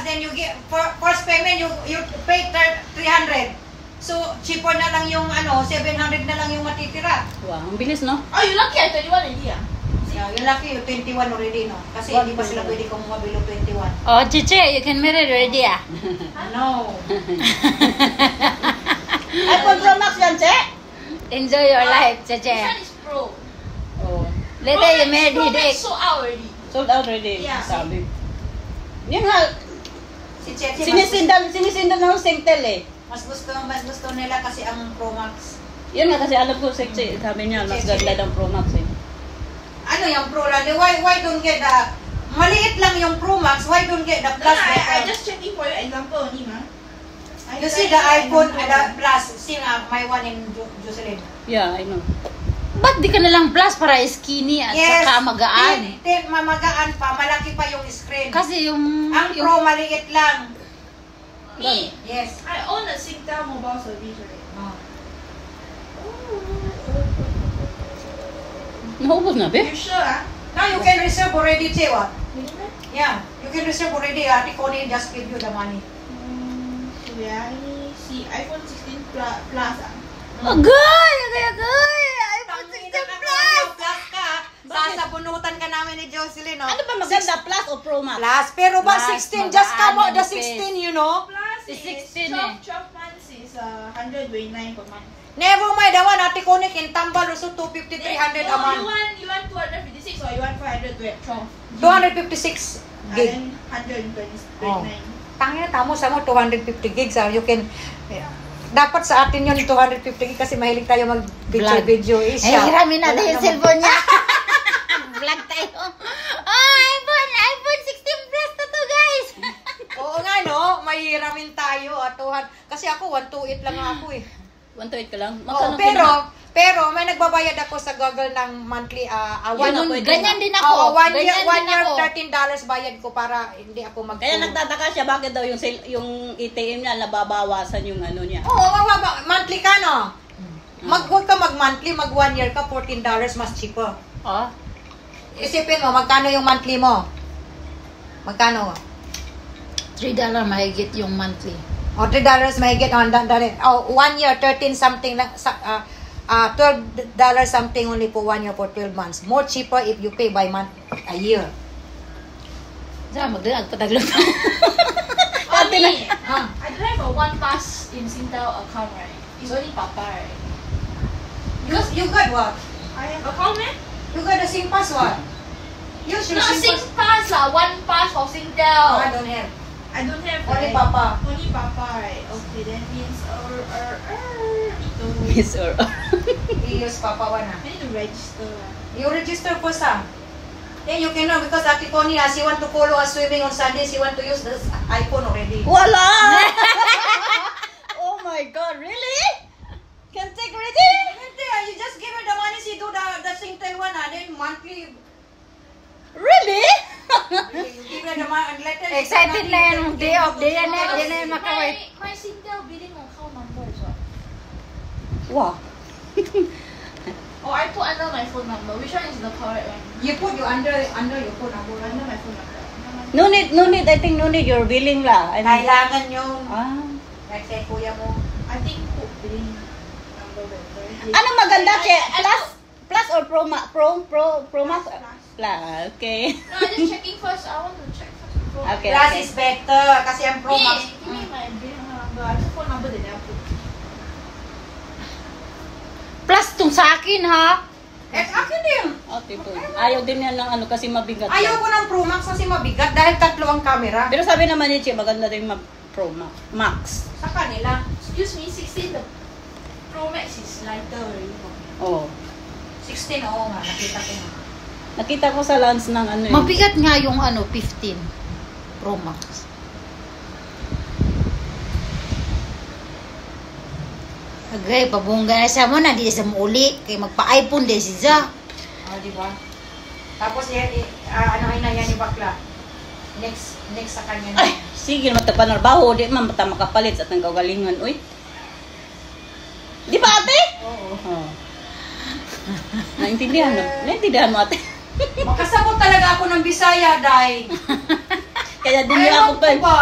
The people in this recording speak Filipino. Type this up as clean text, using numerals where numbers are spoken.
then you get, first payment, you pay 300. So, cheaper na lang yung 700 na lang yung matitira. Wow, ang bilis, no? Oh, you lucky at 21 already, ah? Yeah, yung lucky, yung 21 already, no? Kasi hindi pa sila pwede kumuha below 21. Oh, Chiche, you can marry already, ah? No. iPhone Pro Max yan, Che? Enjoy your life, This Chiche. one is Pro. Oh. Later you marry Pro Max Hidek. sold out already. Sold out already, Yeah. sabi. Yan nga, Si Cheche, sinisindan ng Singtel eh. mas gusto nila kasi ang Pro Max. Yun nga kasi alam ko, sexy. Sabi niya, mas ganda ng Pro Max eh. Ano yung Pro lang? Why don't get the... Maliit lang yung Pro Max, why don't get the No, Plus? I just checking for your example only, ma. You see the iPhone, the Plus, see my one in Jocelyn. Yeah, I know. Ba't di ka nalang plus para skinny at saka magaan? Mamagaan pa, malaki pa yung screen. Kasi yung... Ang Pro maliit lang. Me, Yes. I own a Singtel mobile service, right? Oh. Naubos na, be? You sure, ah? Now you can reserve already, Chewa. Really, ma'am? Yeah, you can reserve already. Ate Connie just give you the money. Yeah, I see iPhone 16 Plus, ah. Agay! iPhone 16 Plus! Plus ka. Sasabunutan ka namin ni Jocelyn, no? Ano ba maganda, Plus o Pro Max? Plus, pero ba Plus, 16? Just come out the magaan, 16, you know? Plus It's is 16 12 months is 129 per month. Never mind, the one Ate Connie can tambal also 250, 300 a No, month. you want 256 or you want 512? 256 gig. And then 129. Oh. Tangina, tamo sa mo 250 gigs. You can... Dapat sa atin yun 250 gig kasi mahilig tayo mag-video. Ay, hiramin natin yung cellphone niya. Vlog tayo. Oh, iPhone 16 Plus na to, guys. Oo nga, no? Mahiramin tayo. Kasi ako, 128 lang ako eh. 128 ka lang? Oo, pero may nagbabayad ako sa Google ng monthly, Ganyan din ako. Oo, one year, Ganyan din ako. $13 bayad ko para hindi ako Kaya nagtataka siya, bakit daw yung ATM niya nababawasan yung ano niya? Oo, monthly ka, no? Huwag ka mag-monthly, mag 1 year ka, $14 mas cheaper. Oh, Isipin mo, magkano yung monthly mo? Magkano? $3 mahigit yung monthly. O, $3 mahigit. Oh, 1 year, 13 something lang. $12 something only for 1 year for 12 months. More cheaper if you pay by month, a year. Diyan, magdalag pataglo. Only, Ah. I don't have a one pass in Singtel account, right? It's only Papa, right? You got what? I have account, man? You got the same password. You should No, same Sing Pass lah. One pass for Singtel. I don't have. I don't have. Only right? Papa. Only Papa, right? Okay, that means ito. Yes or You use Papa one. I need to register. You register first, Then you cannot because Ate Connie, she want to follow us swimming on Sunday. She want to use this iPhone already. Wala! Oh my God, really? Can take already? You just give her the money. She do the Singtel one, then monthly. Really? You give her the money. Excited na yan. Day of day yan eh. Yan na yan makawait. My Singtel billing account number is what? Wow. Oh, I put under my phone number. Which one is the correct one? You put you under your phone number. Under my phone number. No need. I think no need. You're billing la. I mean, Kailangan yung ah. like kuya mo. I think put billing number better. Ano maganda, Che? I Plus or Pro Max? Pro Max? Plus. Plus, okay. No, I'm just checking first. I want to check first. Pro. Okay. Plus is better kasi ang Pro Max. Give me my billing number. I just phone number they never put. Plus tong sa akin, ha? Akin din. Oh, tipo. Ayaw din yan ng ano kasi mabigat. Ayaw ko ng Pro Max kasi mabigat dahil tatlo ang camera. Pero sabi naman ni Che, maganda din Pro Max. Sa kanila. Excuse me, 16. The Pro Max is lighter already. Oh. 16, oo nga. Nakita ko nga. Nakita ko sa lens ng ano Mabigat nga yung 15 Pro Max. Agay, pabungga na siya mo na, di siya mauli. Kaya magpa-iPhone din siya. Di ba? Tapos, ano na yan ni Bakla. Next sa kanya na. Ay, sige naman tapanarbaho. Di man mata makapalit sa atang kaugalingan. Uy. Di ba ate? Oo. Oh. Naintindihan mo? Naintindihan mo ate? Makasabot talaga ako ng Bisaya, Day. Kaya din niya ako pa.